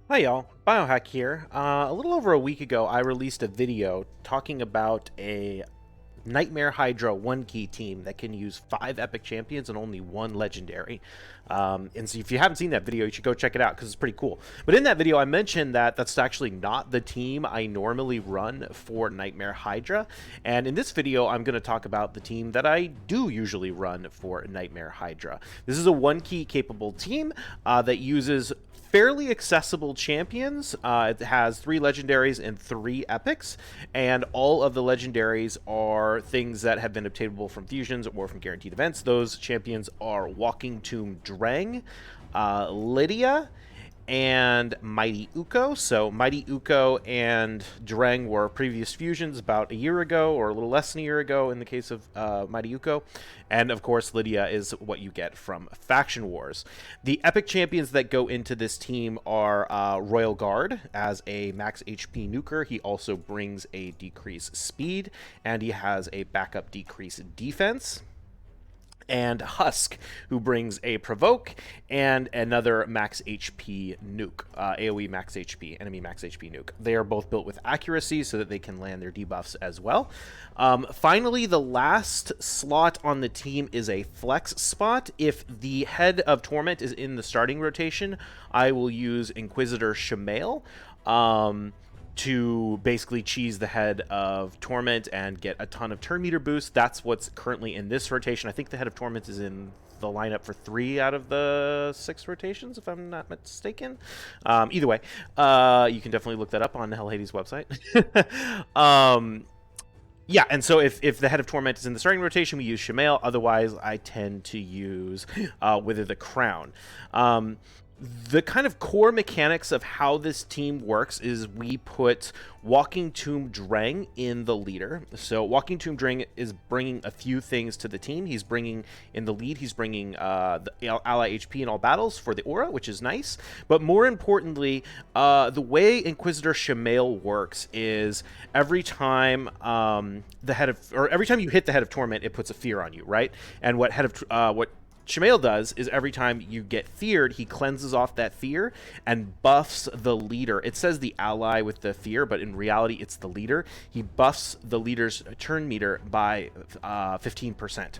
Hi y'all, Biohack here. A little over a week ago, I released a video talking about a Nightmare Hydra 1-key team that can use 5 epic champions and only 1 legendary. And so if you haven't seen that video, you should go check it out because it's pretty cool. But in that video, I mentioned that that's actually not the team I normally run for Nightmare Hydra. And in this video, I'm going to talk about the team that I do usually run for Nightmare Hydra. This is a 1-key capable team that uses fairly accessible champions. It has 3 legendaries and 3 epics, and all of the legendaries are things that have been obtainable from fusions or from guaranteed events. Those champions are Walking Tomb Dreng, Lydia, and Mighty Uuko. So Mighty Uuko and Dreng were previous fusions about a year ago, or a little less than a year ago in the case of Mighty Uuko. And of course, Lydia is what you get from Faction Wars. The epic champions that go into this team are Royal Guard as a max HP nuker. He also brings a decrease speed, and he has a backup decrease defense. And Husk, who brings a provoke and another max HP nuke, AoE max HP, enemy max HP nuke. They are both built with accuracy so that they can land their debuffs as well. Finally, the last slot on the team is a flex spot. If the Head of Torment is in the starting rotation, I will use Inquisitor Shamael. To basically cheese the Head of Torment and get a ton of turn meter boost. That's what's currently in this rotation. I think the Head of Torment is in the lineup for 3 out of the 6 rotations, if I'm not mistaken. Either way, you can definitely look that up on Hell Hades' website. Yeah, and so if the Head of Torment is in the starting rotation, we use Shamael. Otherwise, I tend to use Wither the Crown. The kind of core mechanics of how this team works is we put Walking Tomb Dreng in the leader. So Walking Tomb Dreng is bringing a few things to the team. He's bringing, in the lead, he's bringing the ally HP in all battles for the aura, which is nice. But more importantly, the way Inquisitor Shamael works is every time every time you hit the Head of Torment, it puts a fear on you, right? And what Shamael does is every time you get feared, he cleanses off that fear and buffs the leader. It says the ally with the fear, but in reality, it's the leader. He buffs the leader's turn meter by 15%.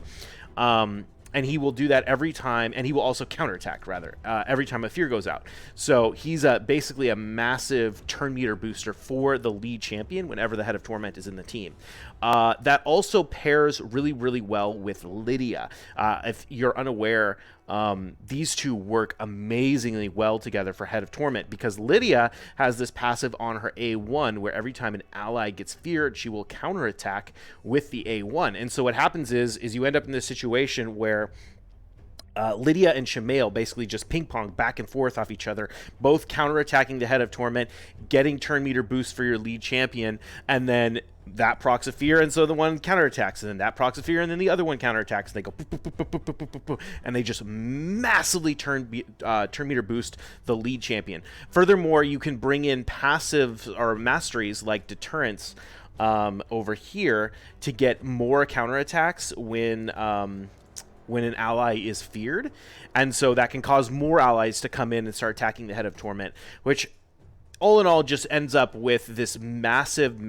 And he will do that every time, and he will also counterattack, rather, every time a fear goes out. So he's basically a massive turn meter booster for the lead champion whenever the Head of Torment is in the team. That also pairs really, really well with Lydia. If you're unaware, these two work amazingly well together for Head of Torment because Lydia has this passive on her A1 where every time an ally gets feared, she will counterattack with the A1. And so what happens is you end up in this situation where Lydia and Shamael basically just ping-pong back and forth off each other, both counterattacking the Head of Torment, getting turn meter boost for your lead champion, and then that procs a fear, and so the one counterattacks, and then that procs a fear, and then the other one counterattacks, and they go boop, boop, boop, boop, boop, boop, boop, boop, and they just massively turn meter boost the lead champion. Furthermore, you can bring in passive or masteries like Deterrence over here to get more counterattacks when an ally is feared, and so that can cause more allies to come in and start attacking the Head of Torment, which all in all just ends up with this massive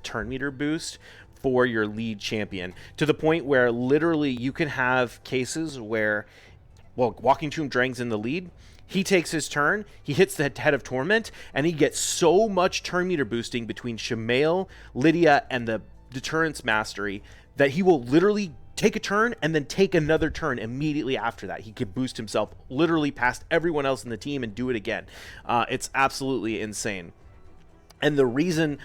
turn meter boost for your lead champion, to the point where literally you can have cases where, well, Walking Tomb Dreng's in the lead, he takes his turn, he hits the Head of Torment, and he gets so much turn meter boosting between Shamael, Lydia, and the Deterrence Mastery that he will literally take a turn and then take another turn immediately after that. He could boost himself literally past everyone else in the team and do it again. It's absolutely insane. And the reason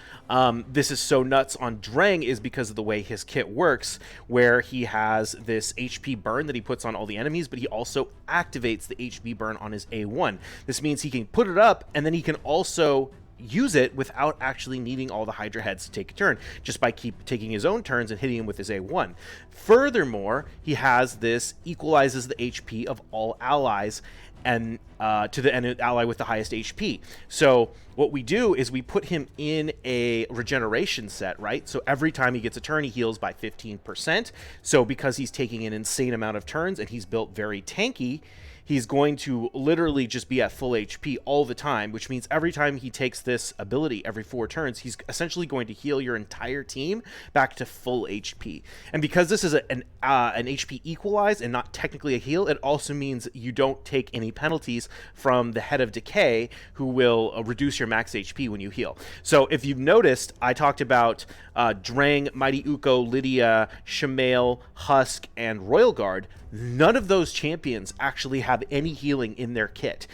this is so nuts on Dreng is because of the way his kit works, where he has this HP burn that he puts on all the enemies, but he also activates the HP burn on his A1. This means he can put it up, and then he can also use it without actually needing all the Hydra heads to take a turn, just by keep taking his own turns and hitting him with his A1. Furthermore, he has this equalizes the HP of all allies and to the ally with the highest HP. So what we do is we put him in a regeneration set, right? So every time he gets a turn, he heals by 15%. So because he's taking an insane amount of turns and he's built very tanky, he's going to literally just be at full HP all the time, which means every time he takes this ability every 4 turns, he's essentially going to heal your entire team back to full HP. And because this is an HP equalize and not technically a heal, it also means you don't take any penalties from the Head of Decay, who will reduce your max HP when you heal. So if you've noticed, I talked about Dreng, Mighty Uuko, Lydia, Shamael, Husk, and Royal Guard. None of those champions actually have any healing in their kit.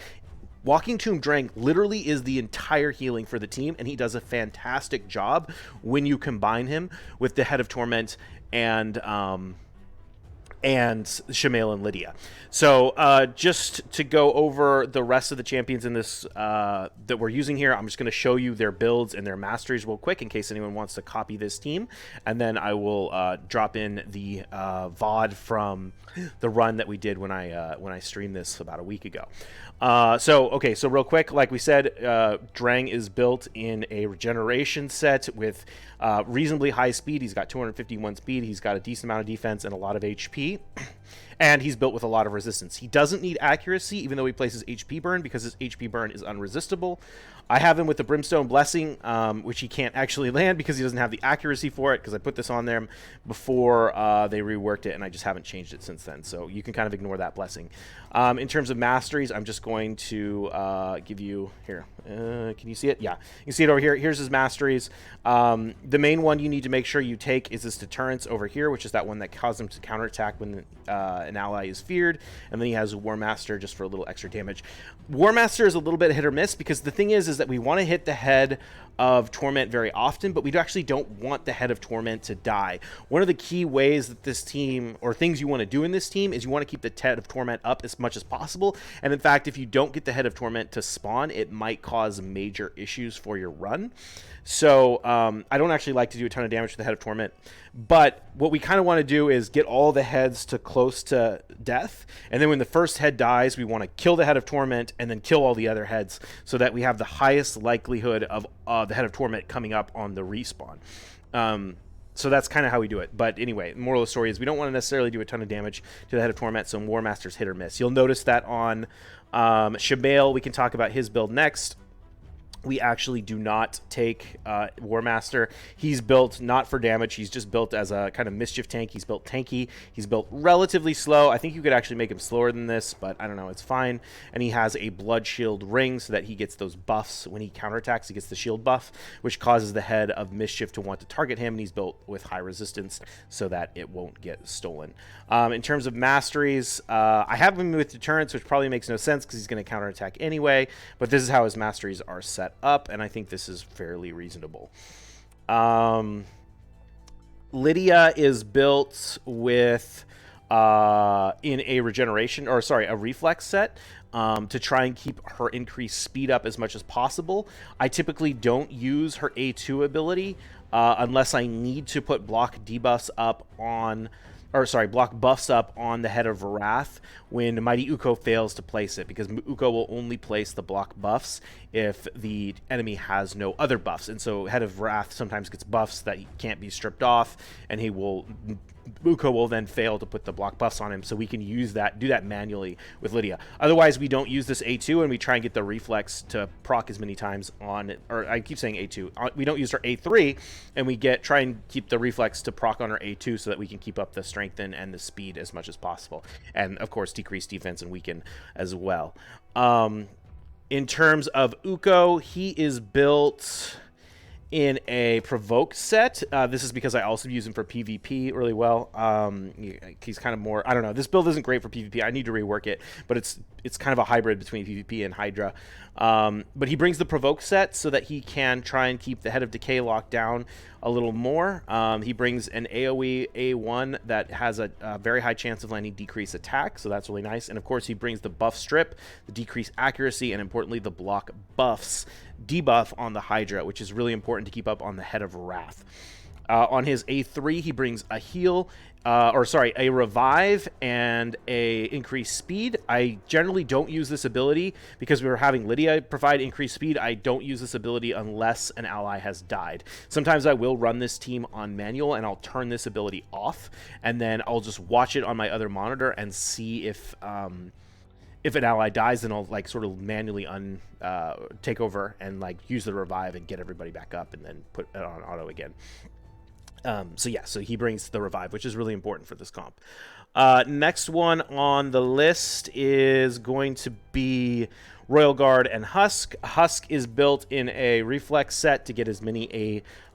Walking Tomb Dreng literally is the entire healing for the team, and he does a fantastic job when you combine him with the Head of Torment and Shamael and Lydia. So just to go over the rest of the champions in this that we're using here, I'm just going to show you their builds and their masteries real quick in case anyone wants to copy this team, and then I will drop in the VOD from the run that we did when I streamed this about a week ago. So real quick, like we said, Dreng is built in a regeneration set with reasonably high speed. He's got 251 speed. He's got a decent amount of defense and a lot of HP. And he's built with a lot of resistance. He doesn't need accuracy, even though he places HP burn, because his HP burn is unresistible. I have him with the Brimstone Blessing, which he can't actually land because he doesn't have the accuracy for it, because I put this on there before they reworked it, and I just haven't changed it since then. So you can kind of ignore that blessing. In terms of masteries, I'm just going to give you here. Can you see it? Yeah, you can see it over here. Here's his masteries. The main one you need to make sure you take is this Deterrence over here, which is that one that causes him to counterattack when an ally is feared. And then he has War Master just for a little extra damage. War Master is a little bit hit or miss, because the thing is that we want to hit the Head of Torment very often, but we actually don't want the Head of Torment to die. One of the key ways that this team, or things you want to do in this team, is you want to keep the Head of Torment up as much as possible. And in fact, if you don't get the Head of Torment to spawn, it might cause major issues for your run. So I don't actually like to do a ton of damage to the Head of Torment, but what we kind of want to do is get all the heads to close to death, and then when the first head dies, we want to kill the Head of Torment and then kill all the other heads, so that we have the highest likelihood of the Head of Torment coming up on the respawn. So that's kind of how we do it. But anyway, the moral of the story is we don't want to necessarily do a ton of damage to the Head of Torment, so War Master's hit or miss. You'll notice that on Shamael, we can talk about his build next. We actually do not take War Master. He's built not for damage. He's just built as a kind of mischief tank. He's built tanky. He's built relatively slow. I think you could actually make him slower than this, but I don't know. It's fine. And he has a blood shield ring so that he gets those buffs. When he counterattacks, he gets the shield buff, which causes the Head of Mischief to want to target him. And he's built with high resistance so that it won't get stolen. In terms of masteries, I have him with Deterrence, which probably makes no sense because he's going to counterattack anyway. But this is how his masteries are set up, and I think this is fairly reasonable. Lydia is built with in a regeneration, or sorry, a reflex set, to try and keep her increased speed up as much as possible. I typically don't use her A2 ability unless I need to put block debuffs up on, or sorry, block buffs up on the Head of Wrath when Mighty Uuko fails to place it, because Uuko will only place the block buffs if the enemy has no other buffs. And so Head of Wrath sometimes gets buffs that can't be stripped off, and Uuko will then fail to put the block buffs on him, so we can do that manually with Lydia. Otherwise, we don't use this A2, and we try and get the reflex to proc as many times on it, or I keep saying A2. We don't use her A3, and we try and keep the reflex to proc on her A2 so that we can keep up the strength and the speed as much as possible. And, of course, decrease defense and weaken as well. In terms of Uuko, he is built in a provoke set. This is because I also use him for PvP really well. He's kind of more, I don't know, this build isn't great for PvP. I need to rework it, but it's kind of a hybrid between PvP and Hydra. But he brings the provoke set so that he can try and keep the Head of Decay locked down a little more. He brings an AoE A1 that has a very high chance of landing decrease attack, so that's really nice. And of course, he brings the buff strip, the decrease accuracy, and importantly, the block buffs debuff on the Hydra, which is really important to keep up on the Head of Wrath. On his A3, he brings a heal, a revive and a increased speed. I generally don't use this ability because we were having Lydia provide increased speed. I don't use this ability unless an ally has died. Sometimes I will run this team on manual and I'll turn this ability off, and then I'll just watch it on my other monitor and see if if an ally dies, then I'll like sort of manually take over and like use the revive and get everybody back up and then put it on auto again. So yeah, so he brings the revive, which is really important for this comp. Next one on the list is going to be Royal Guard and Husk. Husk is built in a reflex set to get as many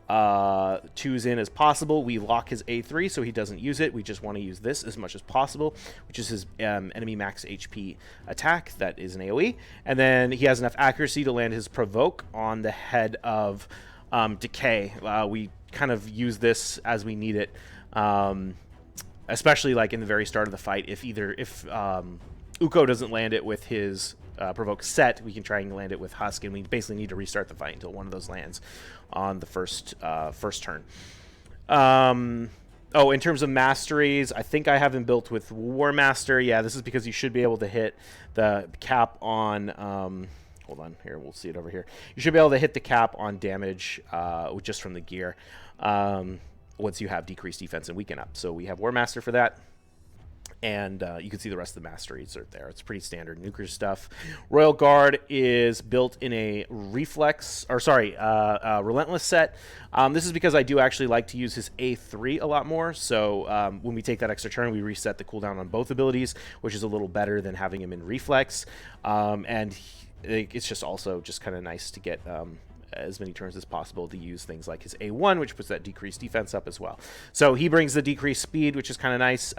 A2s in as possible. We lock his A3 so he doesn't use it. We just want to use this as much as possible, which is his enemy max HP attack. That is an AoE. And then he has enough accuracy to land his provoke on the head of Decay. We kind of use this as we need it, especially like in the very start of the fight. If Uuko doesn't land it with his provoke set, we can try and land it with Husk, and we basically need to restart the fight until one of those lands on the first turn. Oh, in terms of masteries, I think I have him built with War Master. Yeah, this is because you should be able to hit the cap on hold on, here, we'll see it over here. You should be able to hit the cap on damage just from the gear once you have decreased defense and weaken up. So we have War Master for that. And you can see the rest of the masteries are there. It's pretty standard nuclear stuff. Royal Guard is built in a relentless set. This is because I do actually like to use his A3 a lot more. So when we take that extra turn, we reset the cooldown on both abilities, which is a little better than having him in reflex. It's just also just kind of nice to get as many turns as possible to use things like his A1, which puts that decreased defense up as well. So he brings the decreased speed, which is kind of nice.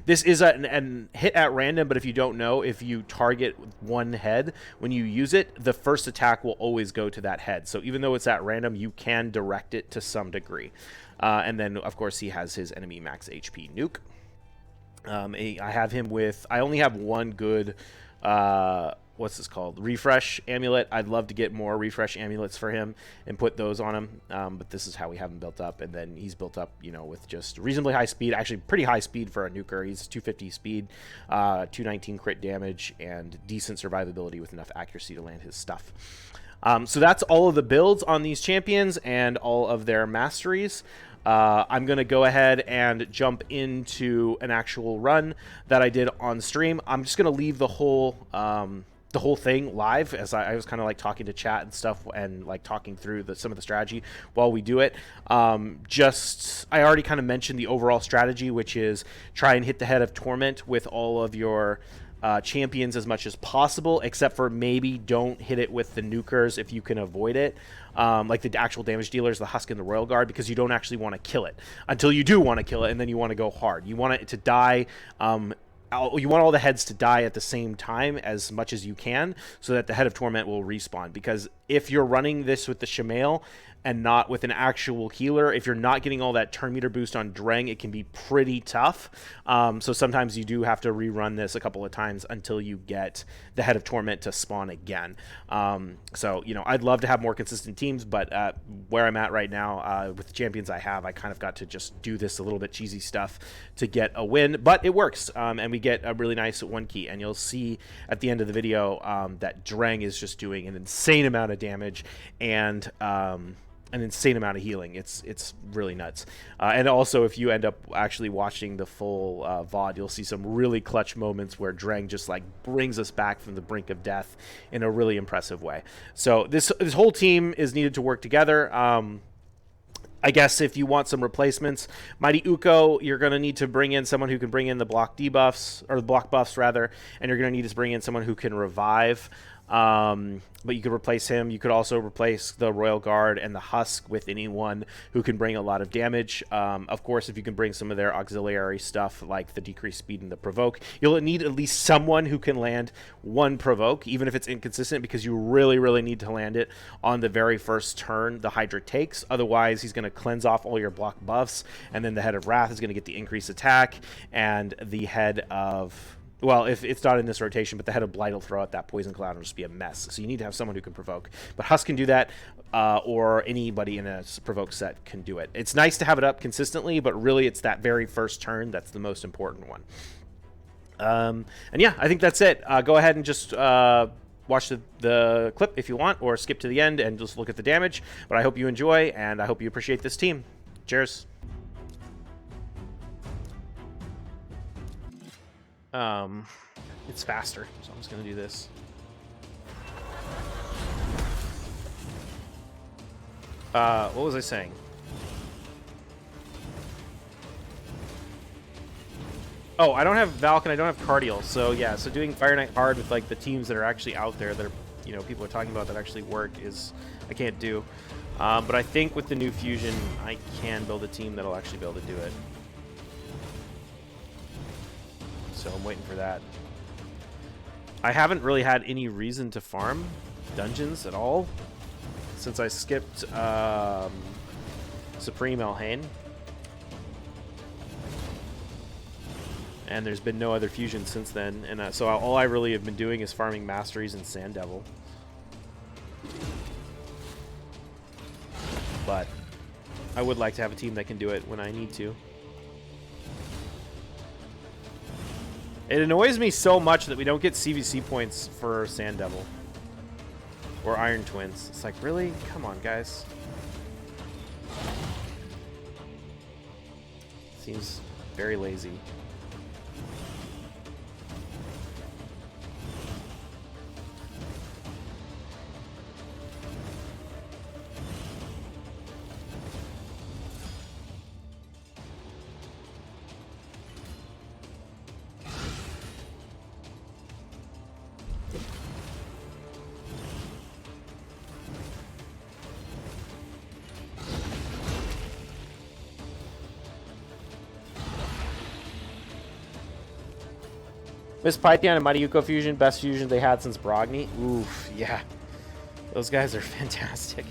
This is an hit at random, but if you don't know, if you target one head when you use it, the first attack will always go to that head. So even though it's at random, you can direct it to some degree. And then, of course, he has his enemy max HP nuke. I have him with... I only have one good... what's this called? Refresh amulet. I'd love to get more refresh amulets for him and put those on him. But this is how we have him built up. And then he's built up, you know, with just reasonably high speed, actually pretty high speed for a nuker. He's 250 speed, 219 crit damage, and decent survivability with enough accuracy to land his stuff. So that's all of the builds on these champions and all of their masteries. I'm going to go ahead and jump into an actual run that I did on stream. I'm just going to leave the whole thing live, as I was kind of like talking to chat and stuff and like talking through some of the strategy while we do it. I already kind of mentioned the overall strategy, which is try and hit the head of Torment with all of your champions as much as possible, except for maybe don't hit it with the nukers if you can avoid it, like the actual damage dealers, the Husk and the Royal Guard, because you don't actually want to kill it until you do want to kill it, and then you want to go hard. You want it to die. You want all the heads to die at the same time as much as you can, so that the head of Torment will respawn. Because if you're running this with the Shamael and not with an actual healer, if you're not getting all that turn meter boost on Dreng, it can be pretty tough. So sometimes you do have to rerun this a couple of times until you get the head of Torment to spawn again. So, you know, I'd love to have more consistent teams, but where I'm at right now, with the champions I have, I kind of got to just do this a little bit cheesy stuff to get a win, but it works, and we get a really nice one key, and you'll see at the end of the video that Dreng is just doing an insane amount of damage and an insane amount of healing. It's really nuts. And also, if you end up actually watching the full VOD, you'll see some really clutch moments where Dreng just like brings us back from the brink of death in a really impressive way. So this whole team is needed to work together. I guess if you want some replacements, Mighty Uuko, you're going to need to bring in someone who can bring in the block debuffs, or the block buffs rather, and you're going to need to bring in someone who can revive. But you could replace him. You could also replace the Royal Guard and the Husk with anyone who can bring a lot of damage. Of course, if you can bring some of their auxiliary stuff like the decreased speed and the provoke, you'll need at least someone who can land one provoke, even if it's inconsistent, because you really, really need to land it on the very first turn the Hydra takes. Otherwise, he's going to cleanse off all your block buffs, and then the Head of Wrath is going to get the increased attack, and the Head of... Well, if it's not in this rotation, but the Head of Blight will throw out that Poison Cloud and it'll just be a mess. So you need to have someone who can provoke. But Husk can do that, or anybody in a provoke set can do it. It's nice to have it up consistently, but really it's that very first turn that's the most important one. And yeah, I think that's it. Go ahead and just watch the clip if you want, or skip to the end and just look at the damage. But I hope you enjoy, and I hope you appreciate this team. Cheers. It's faster, so I'm just gonna do this. What was I saying? Oh, I don't have Valk and I don't have Cardial, so yeah, so doing Fire Knight hard with like the teams that are actually out there that are, you know, people are talking about that actually work is I can't do. But I think with the new fusion, I can build a team that'll actually be able to do it. So I'm waiting for that. I haven't really had any reason to farm dungeons at all since I skipped Supreme Elhain. And there's been no other fusion since then, and so all I really have been doing is farming Masteries and Sand Devil. But I would like to have a team that can do it when I need to. It annoys me so much that we don't get CVC points for Sand Devil or Iron Twins. It's like, really? Come on, guys. Seems very lazy. Miss Python and Mighty Uuko fusion, best fusion they had since Brogni. Oof, yeah. Those guys are fantastic.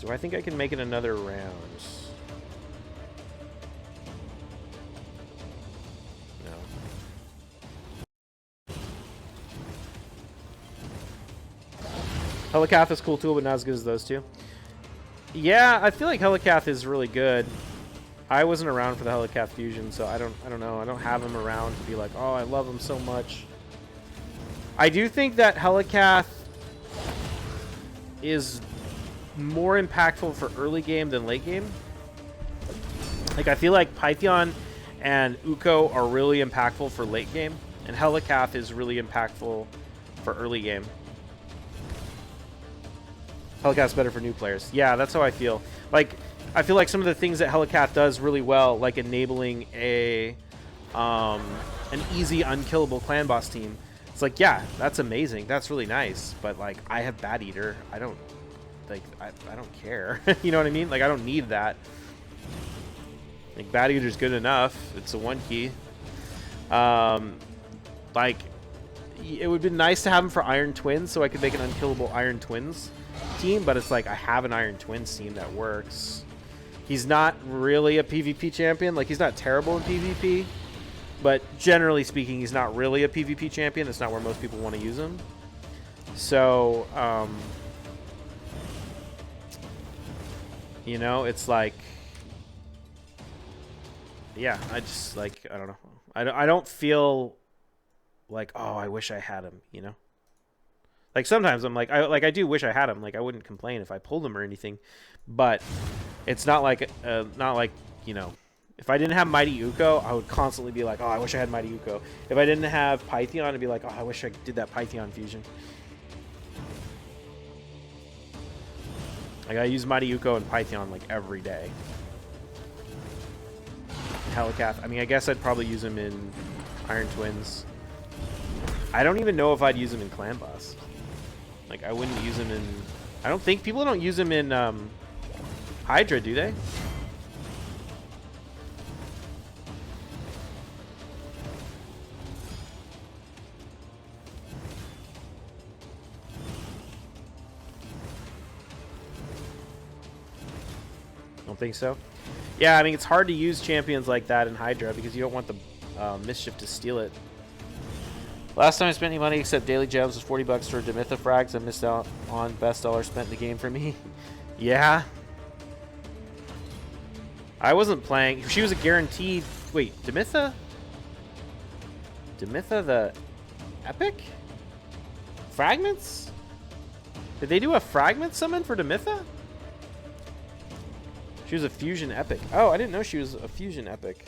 Do I think I can make it another round? No. Helicath is a cool tool, but not as good as those two. Yeah, I feel like Helicath is really good. I wasn't around for the Helicath fusion, so I don't know. I don't have him around to be like, oh, I love him so much. I do think that Helicath is more impactful for early game than late game. Like, I feel like Python and Uuko are really impactful for late game, and Helicath is really impactful for early game. Helicath's better for new players. Yeah, that's how I feel. Like, I feel like some of the things that Helicath does really well, like enabling an easy, unkillable clan boss team. It's like, yeah, that's amazing. That's really nice. But like, I have Bat Eater. I don't care. You know what I mean? Like, I don't need that. Like, Bat Eater's good enough. It's a 1 key. Like, it would be nice to have him for Iron Twins, so I could make an unkillable Iron Twins team, but it's like I have an Iron Twins team that works. He's not really a PvP champion. Like, he's not terrible in PvP, but generally speaking, he's not really a PvP champion. That's not where most people want to use him. So, you know, it's like, yeah, I just, like, I don't know. I don't feel like, oh, I wish I had him, you know? Like, sometimes I'm like, I do wish I had him. Like, I wouldn't complain if I pulled him or anything, but it's not like, you know, if I didn't have Mighty Uuko, I would constantly be like, oh, I wish I had Mighty Uuko. If I didn't have Python, I'd be like, oh, I wish I did that Python fusion. Like, I use Mighty Uuko and Python like every day. Helicath, I mean, I guess I'd probably use him in Iron Twins. I don't even know if I'd use him in Clan Boss. Like, I wouldn't use him in... I don't think... People don't use him in Hydra, do they? Don't think so? Yeah, I mean, it's hard to use champions like that in Hydra because you don't want the Mischief to steal it. Last time I spent any money except daily gems was $40 for Demitha frags. I missed out on best dollar spent in the game for me. Yeah. I wasn't playing. She was a guaranteed... Wait, Demitha? Demitha the Epic? Fragments? Did they do a fragment summon for Demitha? She was a fusion epic. Oh, I didn't know she was a fusion epic.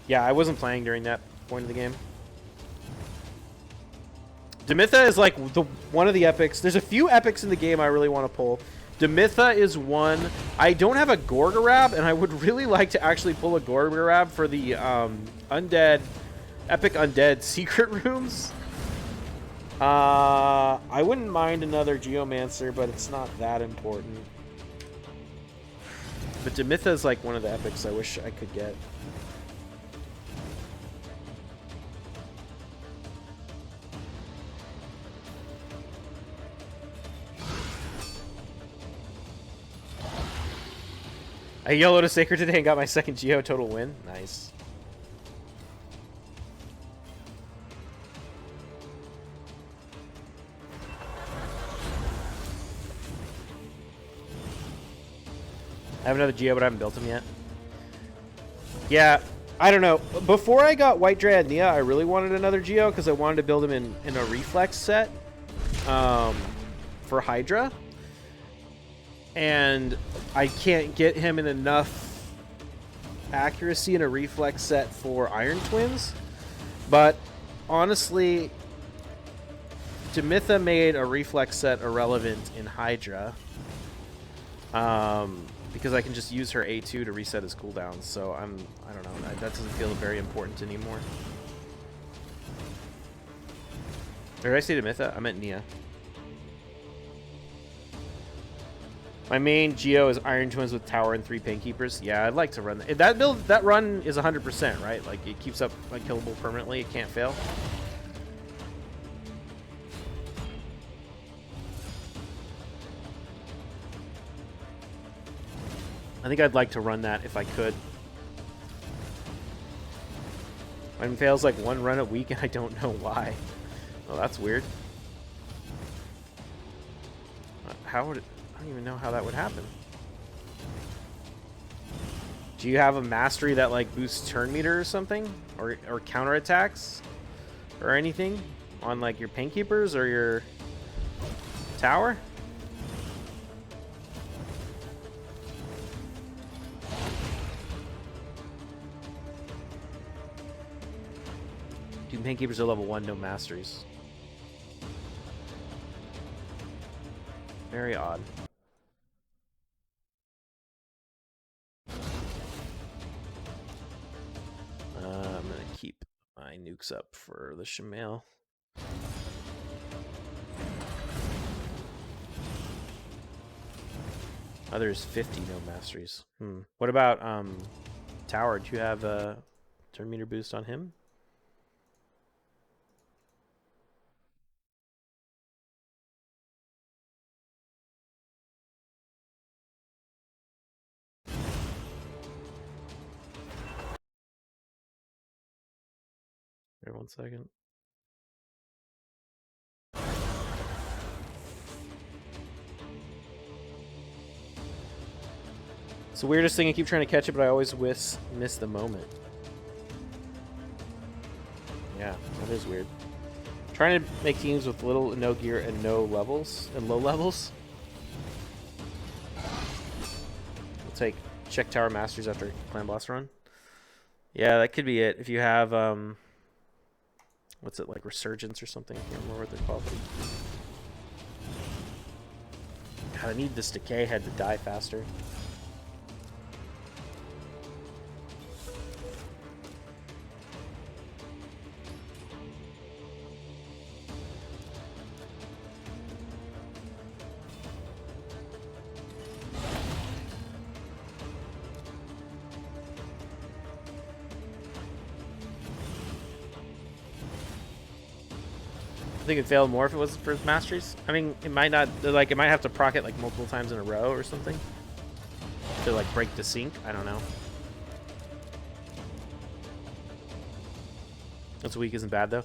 Yeah, I wasn't playing during that point of the game. Demitha is like one of the epics. There's a few epics in the game I really want to pull. Demitha is one. I don't have a Gorgorab, and I would really like to actually pull a Gorgorab for the undead, epic undead secret rooms. I wouldn't mind another Geomancer, but it's not that important. But Demitha is like one of the epics I wish I could get. I yellowed a Sacred today and got my second Geo total win. Nice. I have another Geo, but I haven't built him yet. Yeah, I don't know. Before I got White Dryad Nia, I really wanted another Geo because I wanted to build him in a Reflex set for Hydra. And I can't get him in enough accuracy in a Reflex set for Iron Twins. But honestly, Demitha made a Reflex set irrelevant in Hydra. Because I can just use her A2 to reset his cooldowns, so I don't know, that doesn't feel very important anymore. Or did I say Demitha? I meant Nia. My main Geo is Iron Twins with Tower and 3 Painkeepers. Yeah, I'd like to run that. That build, that run is 100%, right? Like, it keeps up unkillable permanently, it can't fail. I think I'd like to run that if I could. Mine fails like one run a week and I don't know why. Oh, that's weird. How would it, I don't even know how that would happen. Do you have a mastery that like boosts turn meter or something? Or counterattacks? Or anything? On like your Painkeepers or your tower? Painkeepers are level 1, no masteries. Very odd. I'm gonna keep my nukes up for the Shamael. Oh, there's 50 no masteries. What about Tower? Do you have a turn meter boost on him? Wait 1 second. It's the weirdest thing. I keep trying to catch it, but I always miss the moment. Yeah, that is weird. Trying to make teams with little and no gear and no levels and low levels. We'll take check Tower Masters after Clan Boss run. Yeah, that could be it. If you have what's it, like Resurgence or something? I can't remember what they're called. God, I need this Decay Head to die faster. I think it'd fail more if it was for masteries. I mean, it might not, like, it might have to proc it like multiple times in a row or something to like break the sync. I don't know. That's weak isn't bad though.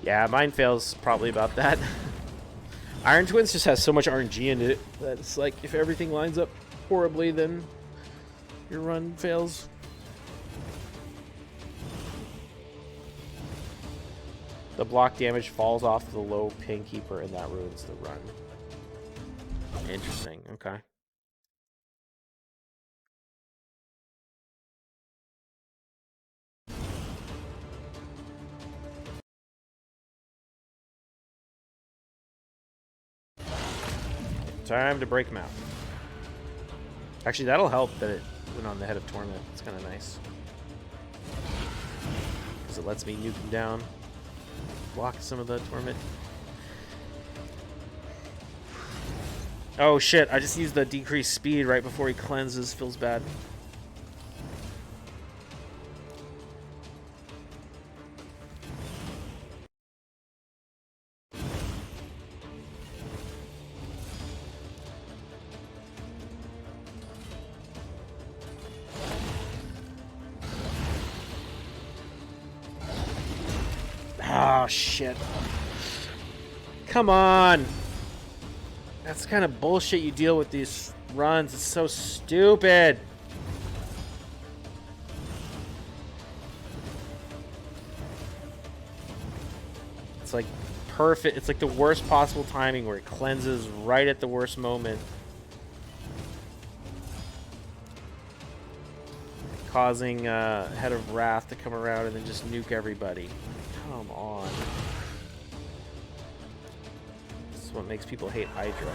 Yeah, mine fails probably about that. Iron Twins just has so much RNG in it that it's like if everything lines up horribly, then your run fails. The block damage falls off the low Painkeeper and that ruins the run. Interesting, okay. Time to break him out. Actually, that'll help that it went on the Head of Torment. It's kind of nice. Because it lets me nuke him down. Block some of the Torment. Oh shit, I just used the decreased speed right before he cleanses. Feels bad. Oh shit. Come on. That's kind of bullshit you deal with these runs. It's so stupid. It's like perfect. It's like the worst possible timing where it cleanses right at the worst moment. Causing Head of Wrath to come around and then just nuke everybody. Come on. This is what makes people hate Hydra.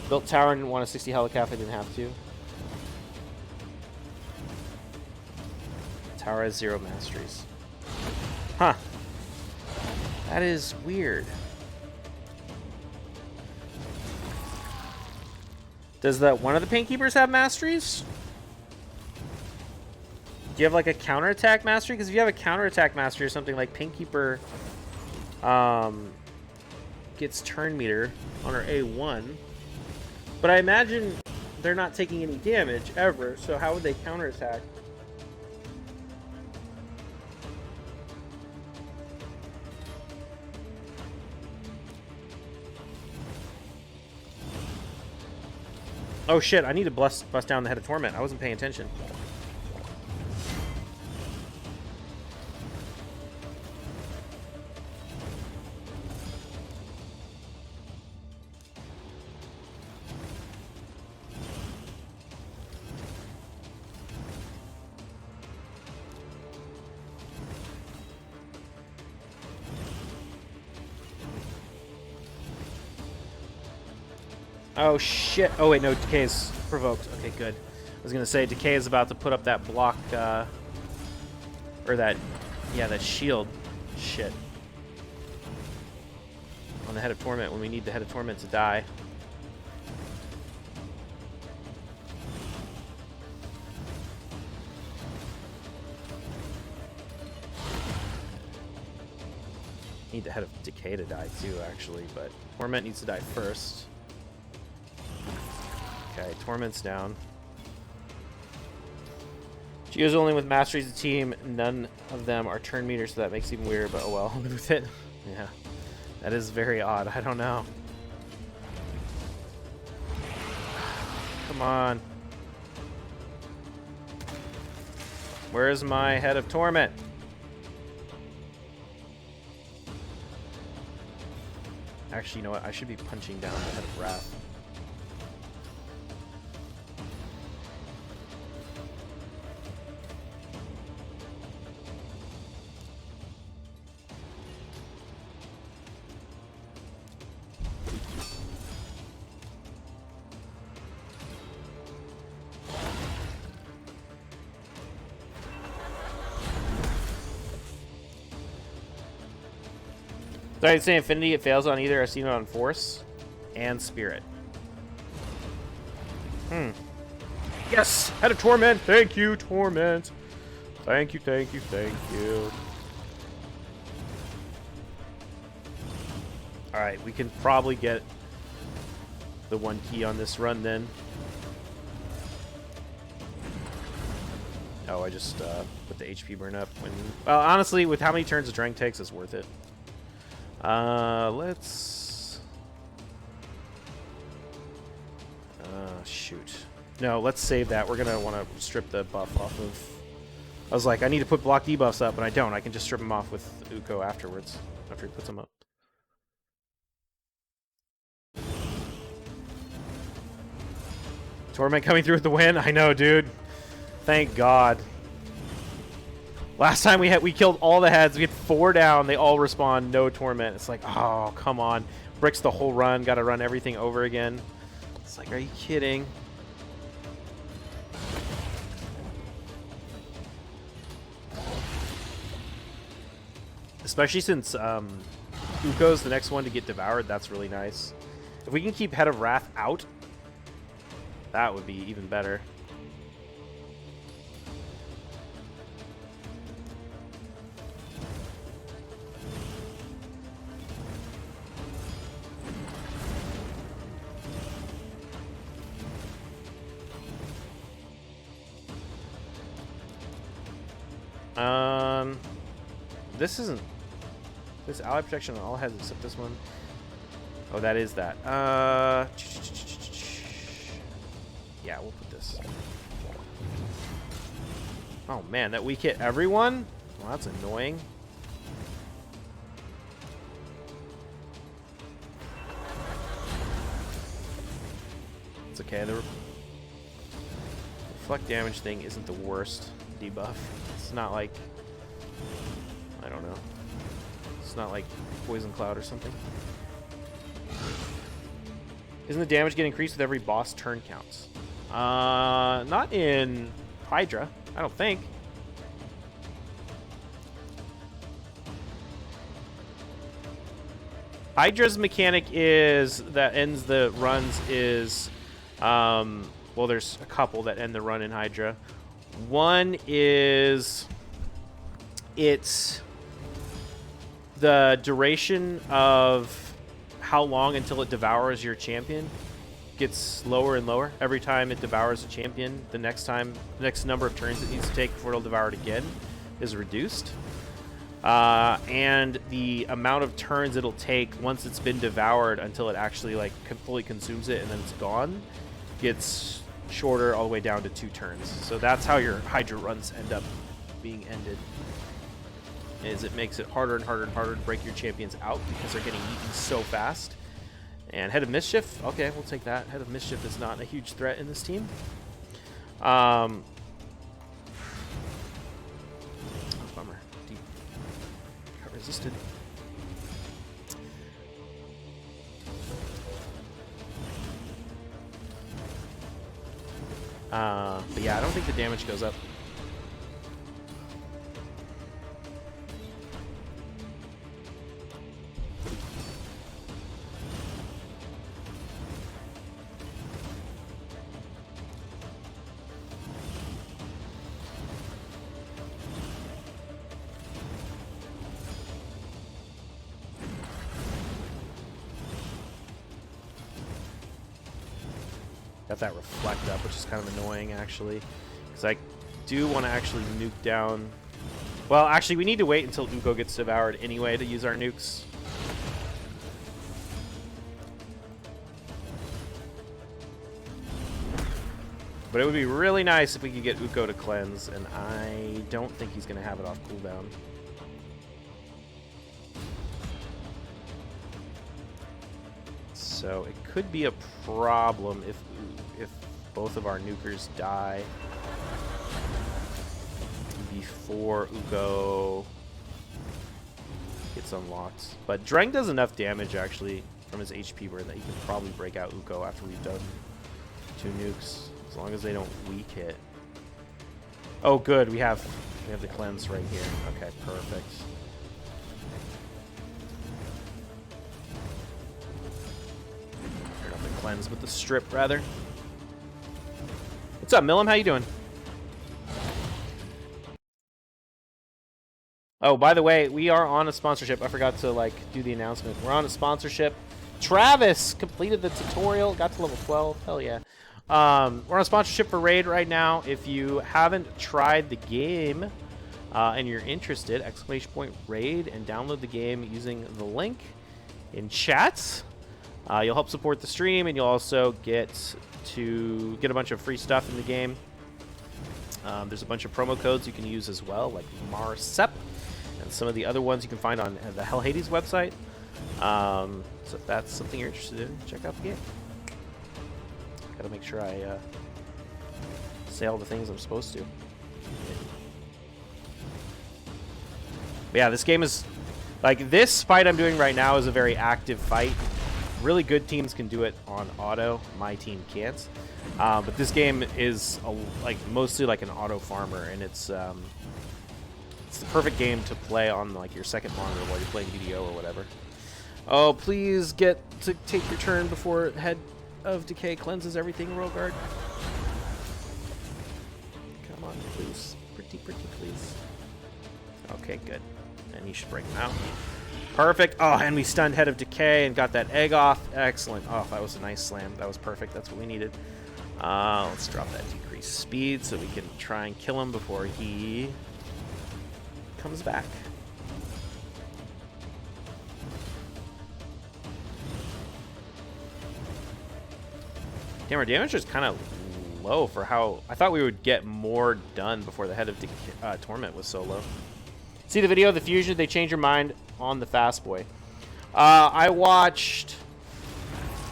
Built tower and didn't want a 60 helicap, I didn't have to. Tower has 0 masteries. Huh. That is weird. Does one of the Painkeepers have masteries? Do you have like a counterattack mastery? Because if you have a counterattack mastery or something, like Painkeeper gets turn meter on her A1. But I imagine they're not taking any damage ever, so how would they counterattack? Oh shit, I need to bust down the Head of Torment. I wasn't paying attention. Oh shit. Oh wait, no, Decay is provoked. Okay, good. I was gonna say Decay is about to put up that block, or that shield. Shit. On the Head of Torment when we need the Head of Torment to die. Need the Head of Decay to die too, actually, but Torment needs to die first. Okay, Torment's down. She goes only with Masteries of the team. None of them are turn meters, so that makes it even weirder, but oh well, I'll live with it. Yeah, that is very odd. I don't know. Come on. Where's my Head of Torment? Actually, you know what? I should be punching down the Head of Wrath. So I'd say Infinity, it fails on either. I've seen it on Force and Spirit. Yes! Head of Torment! Thank you, Torment! Thank you, thank you, thank you. Alright, we can probably get the 1 key on this run then. Oh, I just put the HP burn up. Well, honestly, with how many turns the Dreng takes, it's worth it. Let's... shoot. No, let's save that. We're gonna want to strip the buff off of... I was like, I need to put block debuffs up, and I don't. I can just strip them off with Uuko afterwards, after he puts them up. Torment coming through with the win? I know, dude. Thank God. Last time we killed all the heads. We had 4 down. They all respawn. No torment. It's like, oh, come on. Bricks the whole run. Got to run everything over again. It's like, are you kidding? Especially since Uuko's the next one to get devoured. That's really nice. If we can keep Head of Wrath out, that would be even better. This isn't. This ally protection on all heads except this one. Oh, that is that. Yeah, we'll put this. Oh man, that weak hit everyone? Well, that's annoying. It's okay. The reflect damage thing isn't the worst debuff. It's not like, I don't know. It's not like Poison Cloud or something. Isn't the damage get increased with every boss turn counts? Not in Hydra, I don't think. Hydra's mechanic is that ends the runs is, well, there's a couple that end the run in Hydra. One is it's the duration of how long until it devours your champion gets lower and lower every time it devours a champion. The next number of turns it needs to take before it'll devour it again is reduced. And the amount of turns it'll take once it's been devoured until it actually like fully consumes it and then it's gone gets shorter all the way down to 2 turns. So that's how your Hydra runs end up being ended. Is it makes it harder and harder and harder to break your champions out because they're getting eaten so fast. And Head of Mischief, okay, we'll take that. Head of Mischief is not a huge threat in this team. Oh, bummer. Deep got resisted. But yeah, I don't think the damage goes up. Got that reflect up, which is kind of annoying, actually. Because I do want to actually nuke down... Well, actually, we need to wait until Uuko gets devoured anyway to use our nukes. But it would be really nice if we could get Uuko to cleanse, and I don't think he's going to have it off cooldown. So it could be a problem if both of our nukers die before Uuko gets unlocked. But Dreng does enough damage actually from his HP burn that he can probably break out Uuko after we've done 2 nukes, as long as they don't weak hit. Oh, good, we have the cleanse right here. Okay, perfect. Cleanse with the strip, rather. What's up, Millum? How you doing? Oh, by the way, we are on a sponsorship. I forgot to do the announcement. We're on a sponsorship. Travis completed the tutorial, got to level 12. Hell yeah. We're on a sponsorship for Raid right now. If you haven't tried the game and you're interested, !Raid, and download the game using the link in chat. You'll help support the stream, and you'll also get a bunch of free stuff in the game. There's a bunch of promo codes you can use as well, like MARSEP, and some of the other ones you can find on the Hell Hades website. So if that's something you're interested in, check out the game. Gotta make sure I say all the things I'm supposed to. But yeah, this game is like this fight I'm doing right now is a very active fight. Really good teams can do it on auto. My team can't. But this game is like mostly like an auto farmer, and it's the perfect game to play on like your second monitor while you're playing VDO or whatever. Oh, please get to take your turn before Head of Decay cleanses everything, Royal Guard. Come on, please. Pretty please. Okay, good. And you should break him out. Perfect. Oh, and we stunned Head of Decay and got that egg off. Excellent. Oh, that was a nice slam. That was perfect. That's what we needed. Let's drop that decreased speed so we can try and kill him before he comes back. Damn, our damage is kind of low for how... I thought we would get more done before the Head of Torment was so low. See the video of the fusion? They change your mind on the Fast Boy. I watched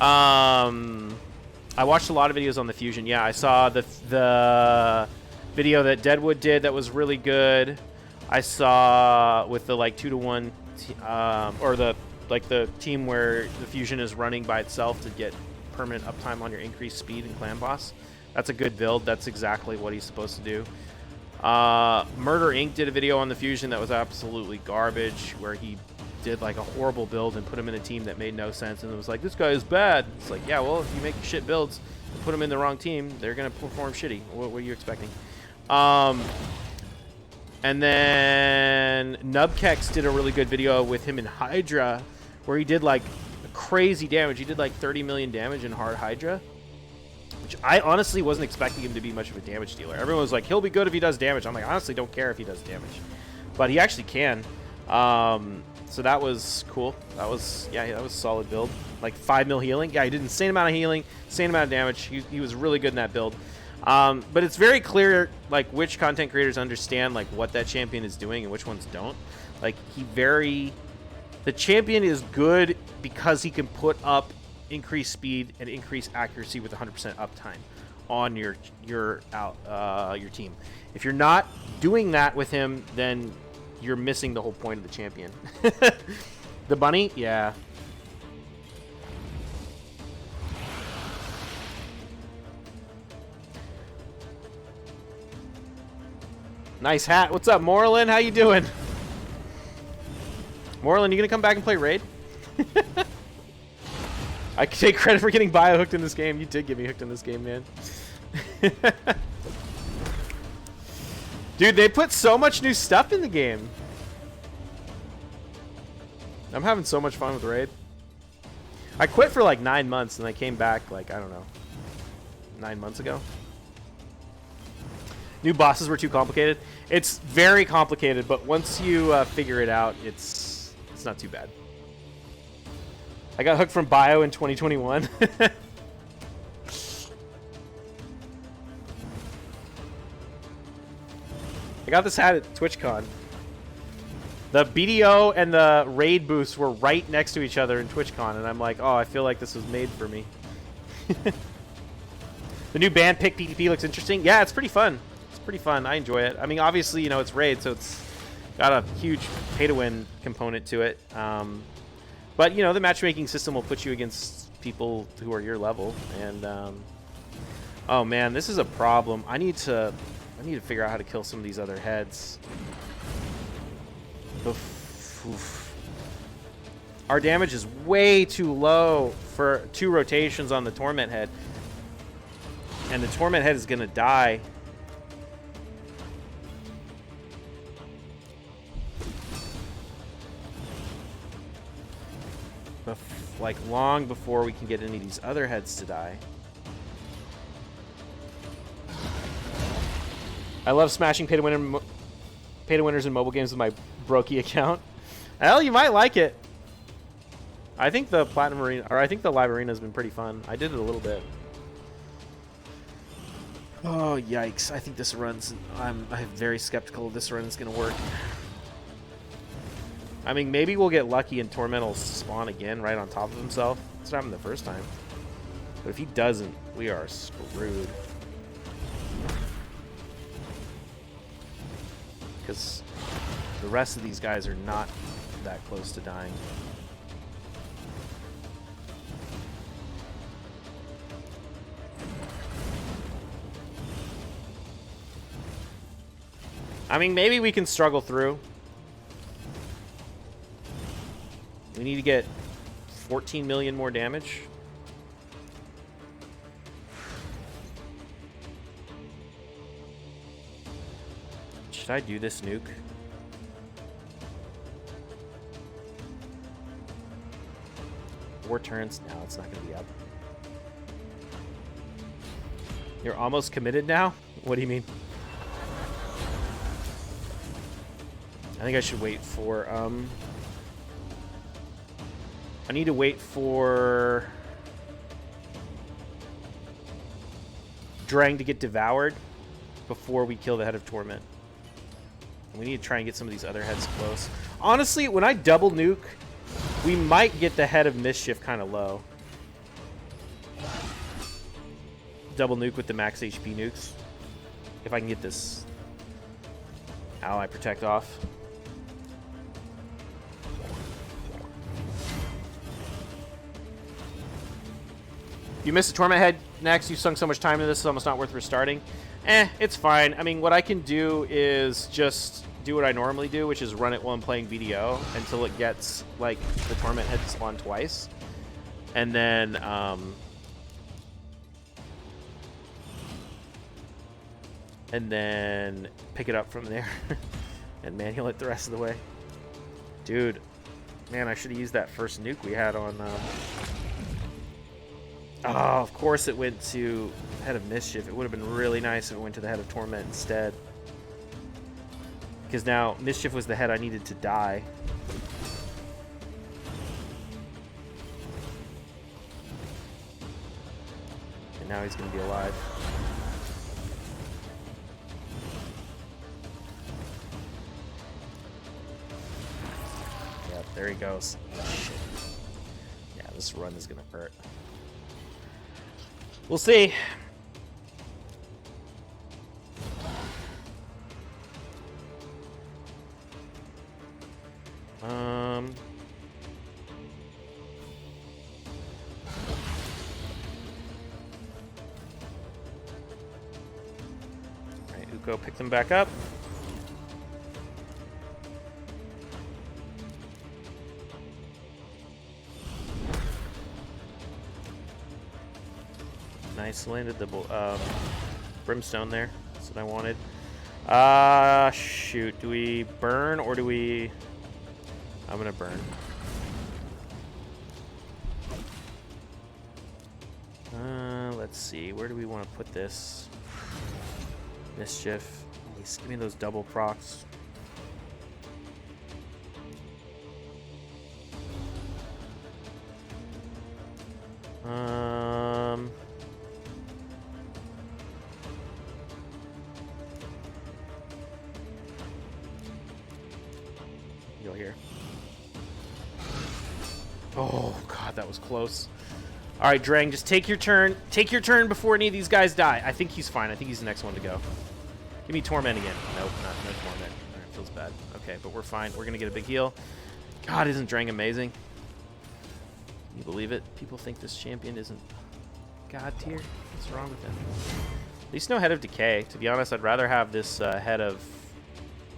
a lot of videos on the fusion. Yeah, I saw the video that Deadwood did that was really good. I saw with the like 2-to-1 or the team where the fusion is running by itself to get permanent uptime on your increased speed and clan boss. That's a good build. That's exactly what he's supposed to do. Murder Inc. did a video on the fusion that was absolutely garbage, where he did like a horrible build and put him in a team that made no sense, and it was like, this guy is bad. It's like, yeah, well, if you make shit builds and put them in the wrong team, they're gonna perform shitty. What are you expecting? And then Nubkex did a really good video with him in Hydra, where he did like crazy damage. He did like 30 million damage in hard Hydra, which I honestly wasn't expecting him to be much of a damage dealer. Everyone was like, he'll be good if he does damage. I'm like, I honestly don't care if he does damage, but he actually can. So that was cool. That was, yeah, that was a solid build. Like 5 mil healing. Yeah, he did an insane amount of healing, insane amount of damage. He was really good in that build. But it's very clear like which content creators understand like what that champion is doing and which ones don't. Like the champion is good because he can put up increased speed and increased accuracy with 100% uptime on your team. If you're not doing that with him, then you're missing the whole point of the champion. The bunny, yeah. Nice hat. What's up, Moreland? How you doing? Moreland, you gonna come back and play Raid? I can take credit for getting bio hooked in this game. You did get me hooked in this game, man. Dude, they put so much new stuff in the game. I'm having so much fun with Raid. I quit for like 9 months and I came back like, I don't know, 9 months ago. New bosses were too complicated. It's very complicated, but once you figure it out, it's not too bad. I got hooked from bio in 2021. I got this hat at TwitchCon. The BDO and the raid booths were right next to each other in TwitchCon, and I'm like, oh, I feel like this was made for me. The new band pick PvP looks interesting. Yeah, it's pretty fun. It's pretty fun. I enjoy it. I mean, obviously, you know, it's raid, so it's got a huge pay-to-win component to it. But, you know, the matchmaking system will put you against people who are your level. And, oh, man, this is a problem. I need to figure out how to kill some of these other heads. Oof. Our damage is way too low for 2 rotations on the Torment head. And the Torment head is going to die. Like long before we can get any of these other heads to die. I love smashing pay-to-winners in mobile games with my Brokey account. Hell, you might like it. I think the Platinum Arena, or I think the Live Arena has been pretty fun. I did it a little bit. Oh, yikes. I think this run's... I'm very skeptical if this run is going to work. I mean, maybe we'll get lucky and Torment will spawn again right on top of himself. That's what happened the first time. But if he doesn't, we are screwed. Because The rest of these guys are not that close to dying. I mean, maybe we can struggle through. We need to get 14 million more damage. Should I do this nuke? 4 turns? No, it's not going to be up. You're almost committed now? What do you mean? I think I should wait for, I need to wait for Dreng to get devoured before we kill the Head of Torment. We need to try and get some of these other heads close. Honestly, when I double nuke, we might get the Head of Mischief kind of low. Double nuke with the max HP nukes. If I can get this ally protect off. You missed a Torment Head next. You sunk so much time into this, it's almost not worth restarting. It's fine. I mean, what I can do is just do what I normally do, which is run it while I'm playing VDO until it gets, like, the Torment Head to spawn twice. And then, pick it up from there and manual it the rest of the way. Dude, man, I should have used that first nuke we had on... Oh, of course it went to Head of Mischief. It would have been really nice if it went to the Head of Torment instead. Because now Mischief was the head I needed to die. And now he's going to be alive. Yep, there he goes. Shit. Yeah, this run is going to hurt. We'll see. Alright, Uuko, pick them back up. Nice, landed the brimstone there. That's what I wanted. Shoot. Do we burn or do we... I'm gonna burn. Let's see. Where do we want to put this? Mischief. Please give me those double procs. Go here. Oh god, that was close. All right, Dreng, just take your turn. Take your turn before any of these guys die. I think he's fine. I think he's the next one to go. Give me Torment again. Nope, no Torment. All right, feels bad. Okay, but we're fine. We're gonna get a big heal. God, isn't Dreng amazing? Can you believe it? People think this champion isn't god tier. What's wrong with him? At least no Head of Decay. To be honest, I'd rather have this head of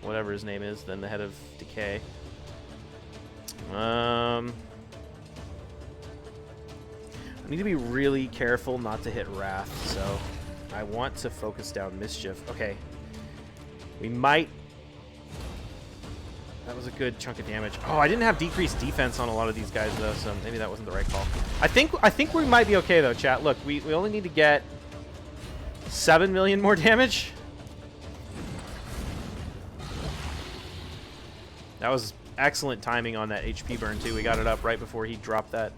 whatever his name is than the Head of Decay. I need to be really careful not to hit Wrath, so I want to focus down Mischief. Okay. We might... That was a good chunk of damage. Oh, I didn't have decreased defense on a lot of these guys, though, so maybe that wasn't the right call. I think we might be okay, though, chat. Look, we only need to get 7 million more damage. That was excellent timing on that HP burn, too. We got it up right before he dropped that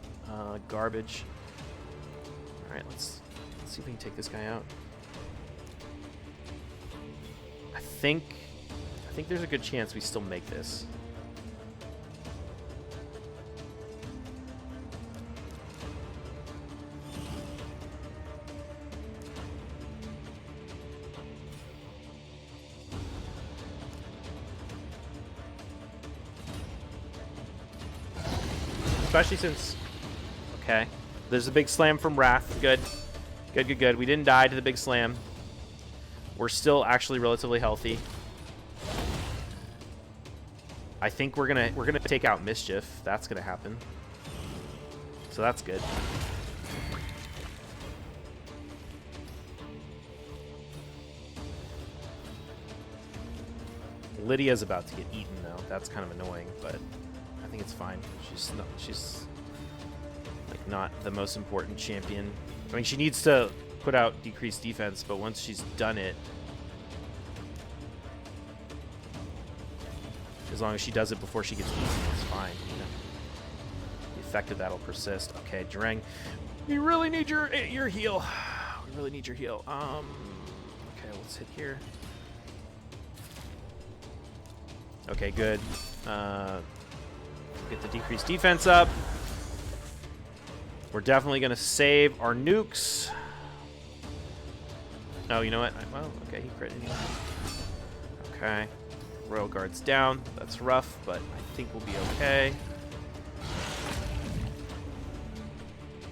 garbage. All right, let's see if we can take this guy out. I think there's a good chance we still make this. especially since... Okay. There's a big slam from Wrath. Good. Good, good, good. We didn't die to the big slam. We're still actually relatively healthy. I think we're gonna take out Mischief. That's gonna happen. So that's good. Lydia's about to get eaten though. That's kind of annoying, but I think it's fine. She's like not the most important champion. I mean, she needs to put out decreased defense, but once she's done it, as long as she does it before she gets eaten, it's fine. You know? The effect of that'll persist. Okay, Dreng, we really need your heal. We really need your heal. Okay, let's hit here. Okay, good. Get the decreased defense up. We're definitely going to save our nukes. Oh, you know what? Well, okay, he crit anyway. Okay. Royal Guard's down. That's rough, but I think we'll be okay.